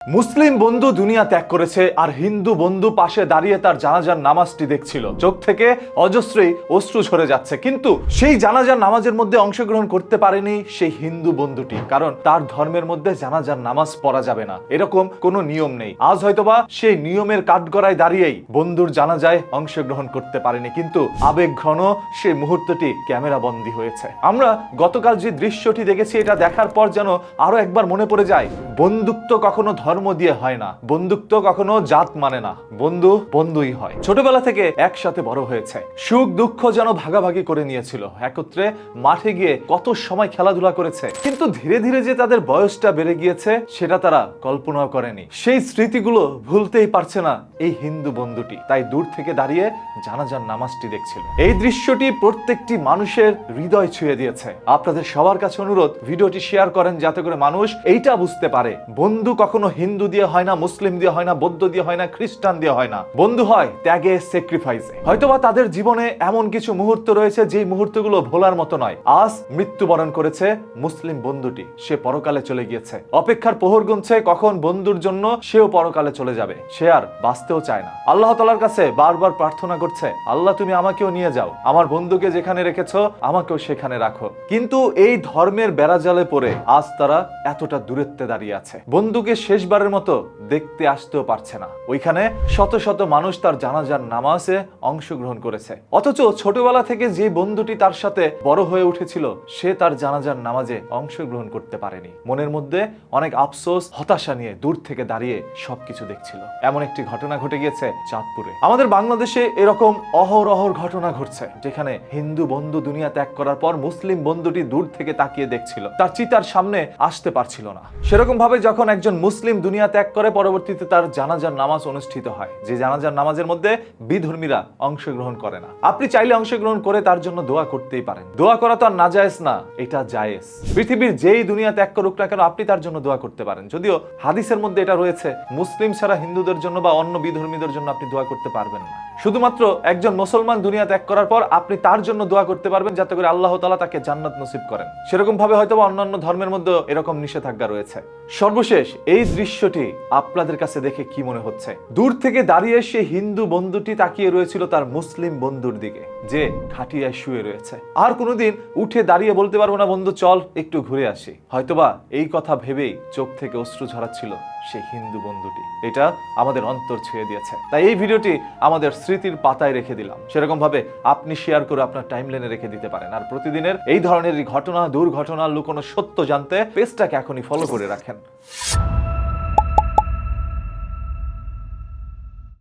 মুসলিম বন্ধু দুনিয়া ত্যাগ করেছে আর হিন্দু বন্ধু পাশে দাঁড়িয়ে তার জানাজার নামাজটি দেখছিল। চোখ থেকে অজস্রই অশ্রু ঝরে যাচ্ছে, কিন্তু সেই জানাজার নামাজের মধ্যে অংশগ্রহণ করতে পারেনি সেই হিন্দু বন্ধুটি, কারণ তার ধর্মের মধ্যে জানাজার নামাজ পড়া যাবে না, এরকম কোনো নিয়ম নেই। আজ হয়তোবা সেই নিয়মের কাঠগড়ায় দাঁড়িয়েই বন্ধুর জানাজায় অংশগ্রহণ করতে পারেনি, কিন্তু আবেগ ঘন সেই মুহূর্তটি ক্যামেরা বন্দী হয়েছে। আমরা গতকাল যে দৃশ্যটি দেখেছি, এটা দেখার পর যেন আরো একবার মনে পড়ে যায়, বন্ধুত্ব কখনো ধর্ম দিয়ে হয় না, বন্ধুত্ব কখনো জাত মানে না, বন্ধু বন্ধুই হয়। ছোটবেলা থেকে একসাথে বড় হয়েছে, সুখ দুঃখ যেন ভাগাভাগি করে নিয়েছিল, একত্রে মাঠে গিয়ে কত সময় খেলাধুলা করেছে, কিন্তু ধীরে ধীরে যে তাদের বয়সটা বেড়ে গিয়েছে সেটা তারা কল্পনাও করেনি। সেই স্মৃতিগুলো ভুলতেই পারছে না এই হিন্দু বন্ধুটি, তাই দূর থেকে দাঁড়িয়ে জানাজার নামাজটি দেখছিল। এই দৃশ্যটি প্রত্যেকটি মানুষের হৃদয় ছুঁয়ে দিয়েছে। আপনাদের সবার কাছে অনুরোধ, ভিডিওটি শেয়ার করেন যাতে করে মানুষ এইটা বুঝতে পারে, বন্ধু কখনো হিন্দু দিয়ে হয় না, মুসলিম দিয়ে হয় না, বৌদ্ধ দিয়ে হয় না, খ্রিস্টান দিয়ে হয় না, বন্ধু হয় ত্যাগে, স্যাক্রিফাইসে। হয়তোবা তাদের জীবনে এমন কিছু মুহূর্ত রয়েছে যেই মুহূর্তগুলো ভোলার মতো নয়। আজ মৃত্যুবরণ করেছে মুসলিম বন্ধুটি, সে পরকালে চলে গিয়েছে, অপেক্ষার প্রহর গুনছে কখন বন্ধুর জন্য সেও পরকালে চলে যাবে। সে আর বাঁচতেও চায় না, আল্লাহ তাআলার কাছে বারবার প্রার্থনা করছে, আল্লাহ তুমি আমাকেও নিয়ে যাও, আমার বন্ধুকে যেখানে রেখেছো আমাকেও সেখানে রাখো। কিন্তু এই ধর্মের বেড়াজালে পড়ে আজ তারা এতটা দূরত্বে দাঁড়িয়ে আছে, বন্ধুকে শেষবারের মতো দেখতে আসতেও পারছে না। ওইখানে শত শত মানুষ তার জানাজার নামাজে অংশগ্রহণ করেছে, অথচ ছোটবেলা থেকে যে বন্ধুটি তার সাথে বড় হয়ে উঠেছিল সে তার জানাজার নামাজে অংশগ্রহণ করতে পারেনি। মনের মধ্যে অনেক আফসোস, হতাশা নিয়ে দূর থেকে দাঁড়িয়ে সবকিছু দেখছিল। এমন একটি ঘটনা ঘটে গিয়েছে চাঁদপুরে। আমাদের বাংলাদেশে এরকম অহরহর ঘটনা ঘটছে, যেখানে হিন্দু বন্ধু দুনিয়া ত্যাগ করার পর মুসলিম বন্ধুটি দূর থেকে তাকিয়ে দেখছিল, তার চিতার সামনে আসতে পারছিল না। সেরকম ভাবে যখন একজন মুসলিম দুনিয়া ত্যাগ করে, পরবর্তীতে তার জানাজার নামাজ অনুষ্ঠিত হয়, যে জানাজার নামাজের মধ্যে বিধর্মীরা অংশগ্রহণ করে না। আপনি চাইলে অংশগ্রহণ করে তার জন্য দোয়া করতেই পারেন, দোয়া করা তো আর নাজায়েজ না, এটা জায়েজ। পৃথিবীর যেই দুনিয়া ত্যাগ করুক না কেন আপনি তার জন্য দোয়া করতে পারেন, যদিও হাদিসের মধ্যে এটা রয়েছে মুসলিম ছাড়া হিন্দুদের জন্য বা অন্য বিধর্মীদের জন্য আপনি দোয়া করতে পারবেন না। শুধুমাত্র একজন মুসলমান দুনিয়া ত্যাগ করার পর আপনি তার জন্য দোয়া করতে পারবেন যাতে করে আল্লাহ তাআলা তাকে জান্নাত নসিব করেন। সেরকম ভাবে হয়তো অন্যান্য ধর্মের মধ্যে এরকম নিষেধাজ্ঞা রয়েছে। সর্বশেষ এই দৃশ্যটি আপনাদের কাছে দেখে কি মনে হচ্ছে? দূর থেকে দাঁড়িয়ে সেই হিন্দু বন্ধুটি তাকিয়ে রয়েছিল তার মুসলিম বন্ধুর দিকে, যে খাটিয়ায় শুয়ে রয়েছে। আর কোনোদিন উঠে দাঁড়িয়ে বলতে পারবো না, বন্ধু চল একটু ঘুরে আসি। হয়তোবা এই কথা ভেবেই চোখ থেকে অশ্রু ঝরাচ্ছিল সেই হিন্দু বন্ধুটি। এটা আমাদের অন্তর ছুঁয়ে দিয়েছে, তাই এই ভিডিওটি আমাদের স্মৃতির পাতায় রেখে দিলাম। সেরকম ভাবে আপনি শেয়ার করে আপনার টাইমলাইনে রেখে দিতে পারেন। আর প্রতিদিনের এই ধরনের ঘটনা, দুর্ঘটনা, লুকোনো সত্য জানতে পেজটাকে এখনই ফলো করে রাখেন।